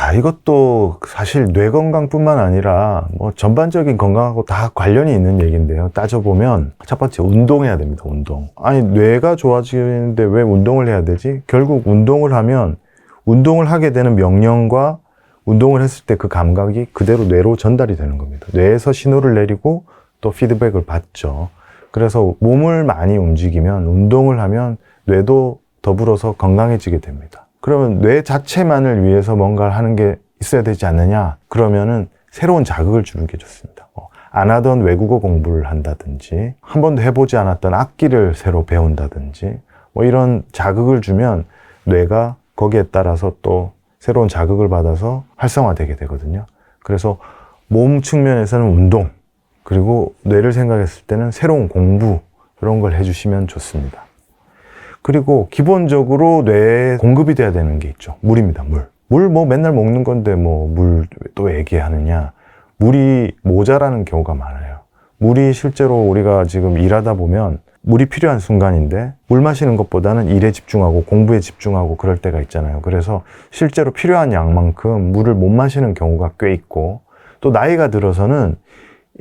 자, 이것도 사실 뇌 건강뿐만 아니라 뭐 전반적인 건강하고 다 관련이 있는 얘기인데요. 따져보면 첫 번째, 운동해야 됩니다. 운동. 아니, 뇌가 좋아지는데 왜 운동을 해야 되지? 결국 운동을 하면 운동을 하게 되는 명령과 운동을 했을 때 그 감각이 그대로 뇌로 전달이 되는 겁니다. 뇌에서 신호를 내리고 또 피드백을 받죠. 그래서 몸을 많이 움직이면, 운동을 하면 뇌도 더불어서 건강해지게 됩니다. 그러면 뇌 자체만을 위해서 뭔가를 하는 게 있어야 되지 않느냐? 그러면은 새로운 자극을 주는 게 좋습니다. 안 하던 외국어 공부를 한다든지, 한 번도 해보지 않았던 악기를 새로 배운다든지, 뭐 이런 자극을 주면 뇌가 거기에 따라서 또 새로운 자극을 받아서 활성화되게 되거든요. 그래서 몸 측면에서는 운동, 그리고 뇌를 생각했을 때는 새로운 공부, 이런 걸 해주시면 좋습니다. 그리고 기본적으로 뇌에 공급이 돼야 되는 게 있죠. 물입니다. 물 뭐 맨날 먹는 건데 뭐 물 또 얘기하느냐. 물이 모자라는 경우가 많아요. 물이 실제로 우리가 지금 일하다 보면 물이 필요한 순간인데 물 마시는 것보다는 일에 집중하고 공부에 집중하고 그럴 때가 있잖아요. 그래서 실제로 필요한 양만큼 물을 못 마시는 경우가 꽤 있고, 또 나이가 들어서는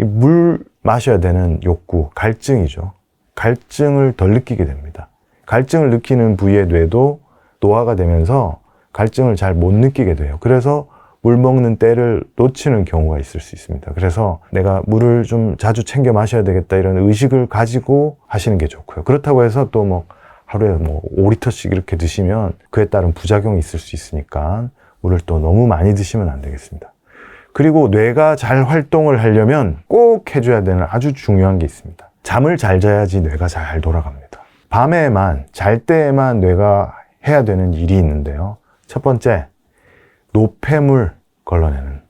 이 물 마셔야 되는 욕구, 갈증이죠. 갈증을 덜 느끼게 됩니다. 갈증을 느끼는 부위의 뇌도 노화가 되면서 갈증을 잘 못 느끼게 돼요. 그래서 물 먹는 때를 놓치는 경우가 있을 수 있습니다. 그래서 내가 물을 좀 자주 챙겨 마셔야 되겠다, 이런 의식을 가지고 하시는 게 좋고요. 그렇다고 해서 또 뭐 하루에 뭐 5리터씩 이렇게 드시면 그에 따른 부작용이 있을 수 있으니까 물을 또 너무 많이 드시면 안 되겠습니다. 그리고 뇌가 잘 활동을 하려면 꼭 해줘야 되는 아주 중요한 게 있습니다. 잠을 잘 자야지 뇌가 잘 돌아갑니다. 밤에만, 잘 때에만 뇌가 해야 되는 일이 있는데요. 첫 번째, 노폐물 걸러내는.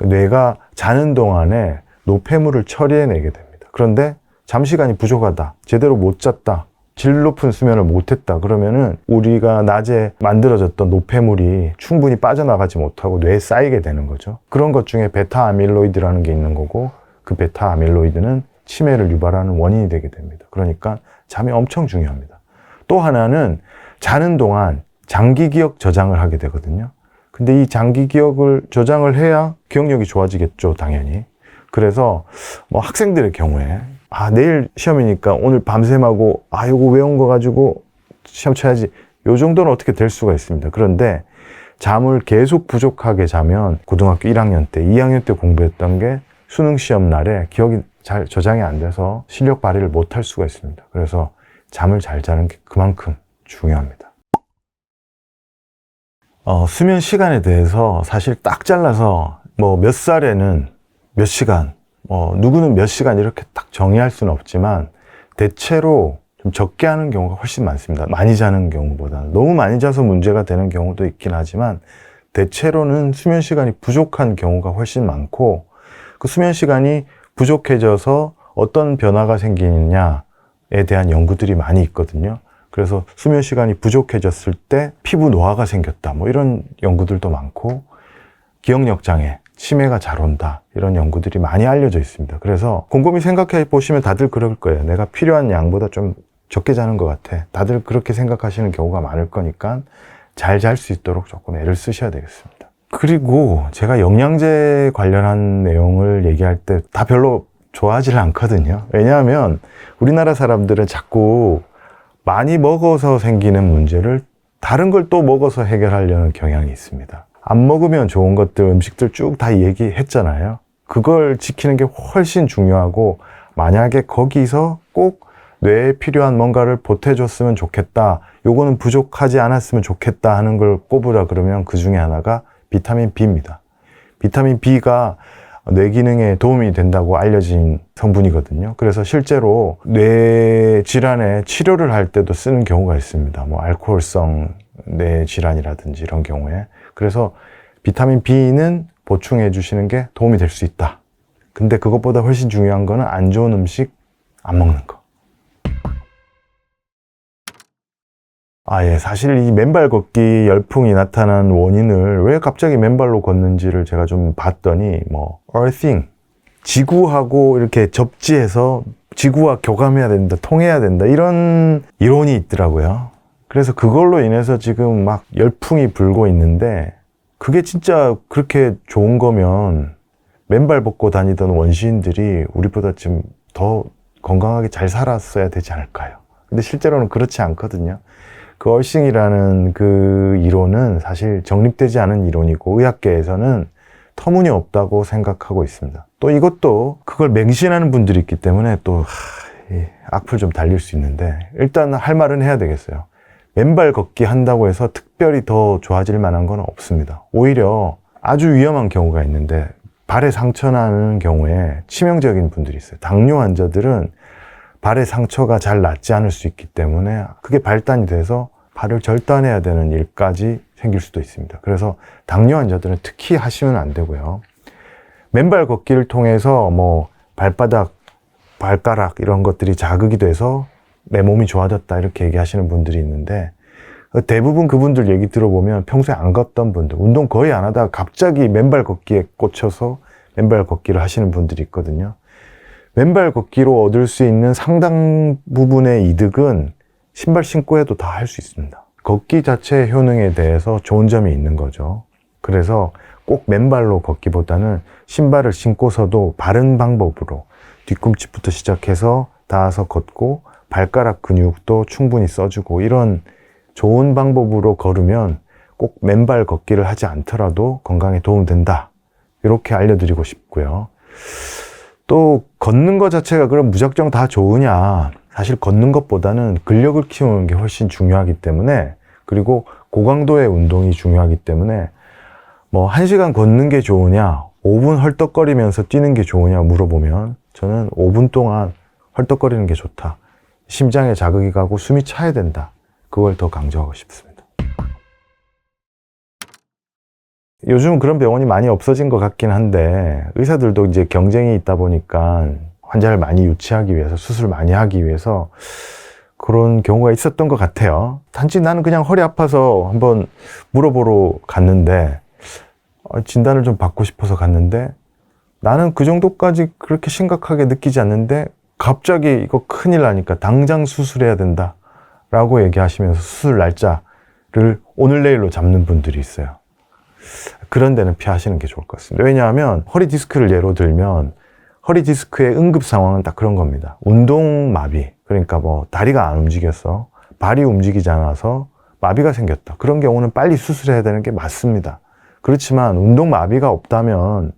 뇌가 자는 동안에 노폐물을 처리해내게 됩니다. 그런데 잠시간이 부족하다, 제대로 못 잤다, 질 높은 수면을 못했다, 그러면은 우리가 낮에 만들어졌던 노폐물이 충분히 빠져나가지 못하고 뇌에 쌓이게 되는 거죠. 그런 것 중에 베타 아밀로이드라는 게 있는 거고, 그 베타 아밀로이드는 치매를 유발하는 원인이 되게 됩니다. 그러니까 잠이 엄청 중요합니다. 또 하나는 자는 동안 장기 기억 저장을 하게 되거든요. 근데 이 장기 기억을 저장을 해야 기억력이 좋아지겠죠, 당연히. 그래서 뭐 학생들의 경우에 내일 시험이니까 오늘 밤샘하고 요거 외운 거 가지고 시험 쳐야지, 요 정도는 어떻게 될 수가 있습니다. 그런데 잠을 계속 부족하게 자면 고등학교 1학년 때, 2학년 때 공부했던 게 수능 시험 날에 기억이 잘 저장이 안 돼서 실력 발휘를 못 할 수가 있습니다. 그래서 잠을 잘 자는 게 그만큼 중요합니다. 수면 시간에 대해서 사실 딱 잘라서 뭐 몇 살에는 몇 시간, 누구는 몇 시간 이렇게 딱 정의할 수는 없지만 대체로 좀 적게 하는 경우가 훨씬 많습니다. 많이 자는 경우보다는. 너무 많이 자서 문제가 되는 경우도 있긴 하지만 대체로는 수면 시간이 부족한 경우가 훨씬 많고, 그 수면 시간이 부족해져서 어떤 변화가 생기느냐에 대한 연구들이 많이 있거든요. 그래서 수면 시간이 부족해졌을 때 피부 노화가 생겼다, 뭐 이런 연구들도 많고, 기억력 장애, 치매가 잘 온다, 이런 연구들이 많이 알려져 있습니다. 그래서 곰곰이 생각해 보시면 다들 그럴 거예요. 내가 필요한 양보다 좀 적게 자는 것 같아. 다들 그렇게 생각하시는 경우가 많을 거니까 잘 잘 수 있도록 조금 애를 쓰셔야 되겠습니다. 그리고 제가 영양제 관련한 내용을 얘기할 때 다 별로 좋아하지를 않거든요. 왜냐하면 우리나라 사람들은 자꾸 많이 먹어서 생기는 문제를 다른 걸 또 먹어서 해결하려는 경향이 있습니다. 안 먹으면 좋은 것들, 음식들 쭉 다 얘기했잖아요. 그걸 지키는 게 훨씬 중요하고, 만약에 거기서 꼭 뇌에 필요한 뭔가를 보태줬으면 좋겠다, 요거는 부족하지 않았으면 좋겠다 하는 걸 꼽으라 그러면 그 중에 하나가 비타민 B입니다. 비타민 B가 뇌 기능에 도움이 된다고 알려진 성분이거든요. 그래서 실제로 뇌 질환에 치료를 할 때도 쓰는 경우가 있습니다. 뭐 알코올성 뇌 질환이라든지 이런 경우에. 그래서 비타민 B는 보충해 주시는 게 도움이 될 수 있다. 근데 그것보다 훨씬 중요한 거는 안 좋은 음식 안 먹는 거. 사실 이 맨발 걷기 열풍이 나타난 원인을 왜 갑자기 맨발로 걷는지를 제가 좀 봤더니, earthing, 지구하고 이렇게 접지해서 지구와 교감해야 된다, 통해야 된다, 이런 이론이 있더라고요. 그래서 그걸로 인해서 지금 막 열풍이 불고 있는데, 그게 진짜 그렇게 좋은 거면 맨발 벗고 다니던 원시인들이 우리보다 좀 더 건강하게 잘 살았어야 되지 않을까요? 근데 실제로는 그렇지 않거든요. 그 얼싱이라는 그 이론은 사실 정립되지 않은 이론이고 의학계에서는 터무니없다고 생각하고 있습니다. 또 이것도 그걸 맹신하는 분들이 있기 때문에 또 악플 좀 달릴 수 있는데 일단 할 말은 해야 되겠어요. 맨발 걷기 한다고 해서 특별히 더 좋아질 만한 건 없습니다. 오히려 아주 위험한 경우가 있는데 발에 상처 나는 경우에 치명적인 분들이 있어요. 당뇨 환자들은 발에 상처가 잘 낫지 않을 수 있기 때문에 그게 발단이 돼서 발을 절단해야 되는 일까지 생길 수도 있습니다. 그래서 당뇨 환자들은 특히 하시면 안 되고요. 맨발 걷기를 통해서 뭐 발바닥, 발가락 이런 것들이 자극이 돼서 내 몸이 좋아졌다 이렇게 얘기하시는 분들이 있는데 대부분 그분들 얘기 들어보면 평소에 안 걷던 분들, 운동 거의 안 하다가 갑자기 맨발 걷기에 꽂혀서 맨발 걷기를 하시는 분들이 있거든요. 맨발 걷기로 얻을 수 있는 상당 부분의 이득은 신발 신고 해도 다 할 수 있습니다. 걷기 자체의 효능에 대해서 좋은 점이 있는 거죠. 그래서 꼭 맨발로 걷기보다는 신발을 신고서도 바른 방법으로 뒤꿈치부터 시작해서 닿아서 걷고 발가락 근육도 충분히 써주고 이런 좋은 방법으로 걸으면 꼭 맨발 걷기를 하지 않더라도 건강에 도움된다. 이렇게 알려드리고 싶고요. 또 걷는 것 자체가 그럼 무작정 다 좋으냐? 사실 걷는 것보다는 근력을 키우는 게 훨씬 중요하기 때문에 그리고 고강도의 운동이 중요하기 때문에 뭐 1시간 걷는 게 좋으냐 5분 헐떡거리면서 뛰는 게 좋으냐 물어보면 저는 5분 동안 헐떡거리는 게 좋다. 심장에 자극이 가고 숨이 차야 된다. 그걸 더 강조하고 싶습니다. 요즘 그런 병원이 많이 없어진 것 같긴 한데 의사들도 이제 경쟁이 있다 보니까 환자를 많이 유치하기 위해서 수술 많이 하기 위해서 그런 경우가 있었던 것 같아요. 단지 나는 그냥 허리 아파서 한번 물어보러 갔는데 진단을 좀 받고 싶어서 갔는데 나는 그 정도까지 그렇게 심각하게 느끼지 않는데 갑자기 이거 큰일 나니까 당장 수술해야 된다 라고 얘기하시면서 수술 날짜를 오늘 내일로 잡는 분들이 있어요. 그런 데는 피하시는 게 좋을 것 같습니다. 왜냐하면 허리 디스크를 예로 들면 허리 디스크의 응급 상황은 딱 그런 겁니다. 운동마비, 그러니까 뭐 다리가 안 움직여서 발이 움직이지 않아서 마비가 생겼다. 그런 경우는 빨리 수술해야 되는 게 맞습니다. 그렇지만 운동마비가 없다면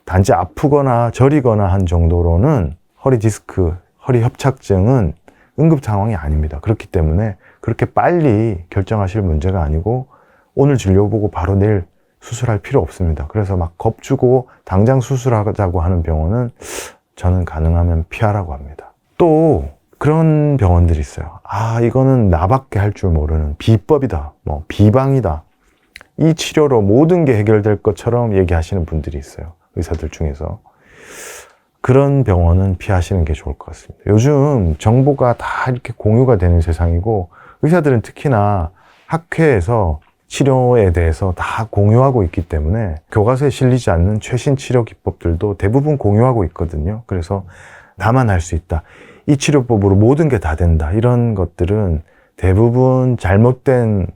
단지 아프거나 저리거나 한 정도로는 허리 디스크, 허리 협착증은 응급 상황이 아닙니다. 그렇기 때문에 그렇게 빨리 결정하실 문제가 아니고 오늘 진료 보고 바로 내일 수술할 필요 없습니다. 그래서 막 겁주고 당장 수술하자고 하는 병원은 저는 가능하면 피하라고 합니다. 또 그런 병원들이 있어요. 이거는 나밖에 할 줄 모르는 비법이다, 뭐 비방이다. 이 치료로 모든 게 해결될 것처럼 얘기하시는 분들이 있어요. 의사들 중에서. 그런 병원은 피하시는 게 좋을 것 같습니다. 요즘 정보가 다 이렇게 공유가 되는 세상이고 의사들은 특히나 학회에서 치료에 대해서 다 공유하고 있기 때문에 교과서에 실리지 않는 최신 치료 기법들도 대부분 공유하고 있거든요. 그래서 나만 할 수 있다. 이 치료법으로 모든 게 다 된다. 이런 것들은 대부분 잘못된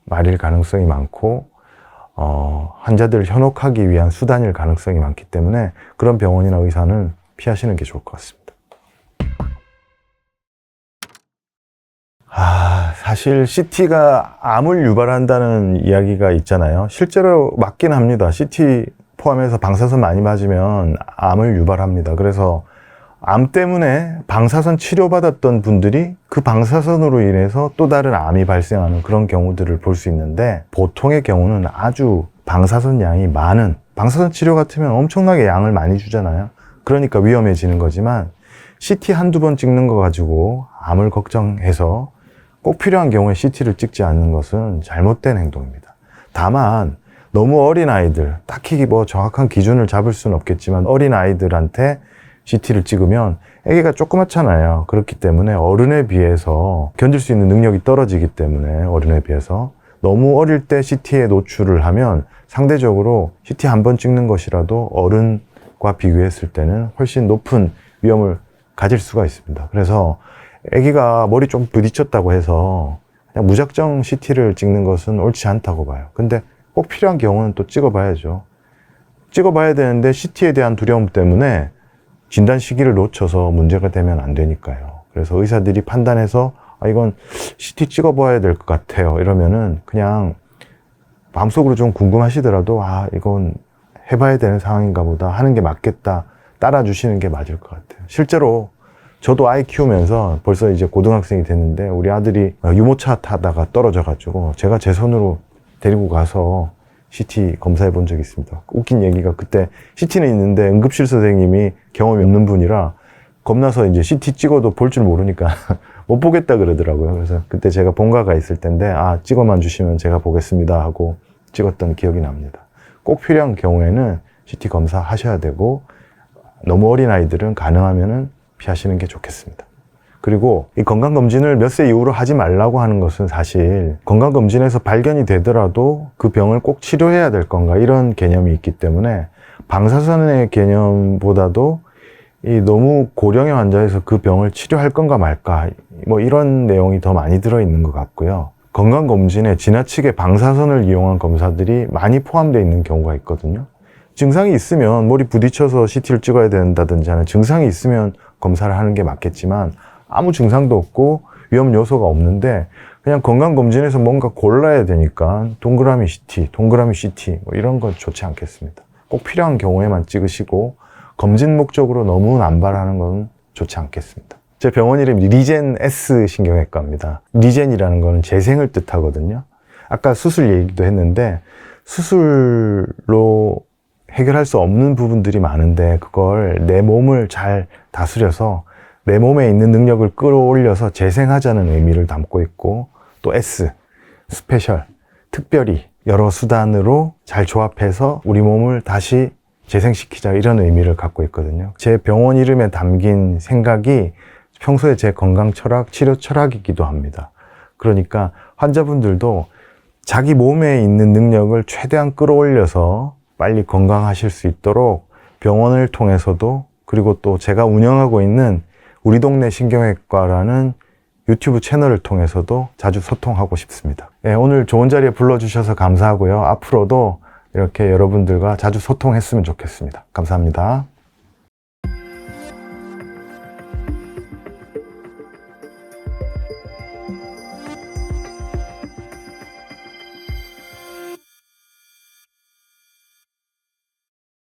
말일 가능성이 많고 환자들을 현혹하기 위한 수단일 가능성이 많기 때문에 그런 병원이나 의사는 피하시는 게 좋을 것 같습니다. 사실 CT가 암을 유발한다는 이야기가 있잖아요. 실제로 맞긴 합니다. CT 포함해서 방사선 많이 맞으면 암을 유발합니다. 그래서 암 때문에 방사선 치료받았던 분들이 그 방사선으로 인해서 또 다른 암이 발생하는 그런 경우들을 볼 수 있는데 보통의 경우는 아주 방사선 양이 많은 방사선 치료 같으면 엄청나게 양을 많이 주잖아요. 그러니까 위험해지는 거지만 CT 한두 번 찍는 거 가지고 암을 걱정해서 꼭 필요한 경우에 CT를 찍지 않는 것은 잘못된 행동입니다. 다만 너무 어린 아이들, 딱히 뭐 정확한 기준을 잡을 수는 없겠지만 어린 아이들한테 CT를 찍으면 아기가 조그맣잖아요. 그렇기 때문에 어른에 비해서 견딜 수 있는 능력이 떨어지기 때문에 어른에 비해서 너무 어릴 때 CT에 노출을 하면 상대적으로 CT 한 번 찍는 것이라도 어른과 비교했을 때는 훨씬 높은 위험을 가질 수가 있습니다. 그래서 아기가 머리 좀 부딪혔다고 해서 그냥 무작정 CT를 찍는 것은 옳지 않다고 봐요. 근데 꼭 필요한 경우는 또 찍어봐야죠. 찍어봐야 되는데 CT에 대한 두려움 때문에 진단 시기를 놓쳐서 문제가 되면 안 되니까요. 그래서 의사들이 판단해서 이건 CT 찍어봐야 될 것 같아요 이러면은 그냥 마음속으로 좀 궁금하시더라도 이건 해봐야 되는 상황인가 보다 하는 게 맞겠다 따라주시는 게 맞을 것 같아요. 실제로 저도 아이 키우면서 벌써 이제 고등학생이 됐는데 우리 아들이 유모차 타다가 떨어져가지고 제가 제 손으로 데리고 가서 CT 검사해 본 적이 있습니다. 웃긴 얘기가 그때 CT는 있는데 응급실 선생님이 경험이 없는 분이라 겁나서 이제 CT 찍어도 볼 줄 모르니까 못 보겠다 그러더라고요. 그래서 그때 제가 본가가 있을 텐데 찍어만 주시면 제가 보겠습니다 하고 찍었던 기억이 납니다. 꼭 필요한 경우에는 CT 검사 하셔야 되고 너무 어린 아이들은 가능하면은 피하시는 게 좋겠습니다. 그리고 이 건강검진을 몇 세 이후로 하지 말라고 하는 것은 사실 건강검진에서 발견이 되더라도 그 병을 꼭 치료해야 될 건가 이런 개념이 있기 때문에 방사선의 개념보다도 이 너무 고령의 환자에서 그 병을 치료할 건가 말까 뭐 이런 내용이 더 많이 들어있는 것 같고요. 건강검진에 지나치게 방사선을 이용한 검사들이 많이 포함되어 있는 경우가 있거든요. 증상이 있으면 머리 부딪혀서 CT를 찍어야 된다든지 하는 증상이 있으면 검사를 하는 게 맞겠지만 아무 증상도 없고 위험 요소가 없는데 그냥 건강검진에서 뭔가 골라야 되니까 동그라미 CT, 동그라미 CT 뭐 이런 건 좋지 않겠습니다. 꼭 필요한 경우에만 찍으시고 검진 목적으로 너무 남발하는 건 좋지 않겠습니다. 제 병원 이름이 리젠 S 신경외과입니다. 리젠이라는 거는 재생을 뜻하거든요. 아까 수술 얘기도 했는데 수술로 해결할 수 없는 부분들이 많은데 그걸 내 몸을 잘 다스려서 내 몸에 있는 능력을 끌어올려서 재생하자는 의미를 담고 있고 또 S, 스페셜, 특별히 여러 수단으로 잘 조합해서 우리 몸을 다시 재생시키자 이런 의미를 갖고 있거든요. 제 병원 이름에 담긴 생각이 평소에 제 건강 철학, 치료 철학이기도 합니다. 그러니까 환자분들도 자기 몸에 있는 능력을 최대한 끌어올려서 빨리 건강하실 수 있도록 병원을 통해서도 그리고 또 제가 운영하고 있는 우리 동네 신경외과라는 유튜브 채널을 통해서도 자주 소통하고 싶습니다. 오늘 좋은 자리에 불러주셔서 감사하고요. 앞으로도 이렇게 여러분들과 자주 소통했으면 좋겠습니다. 감사합니다.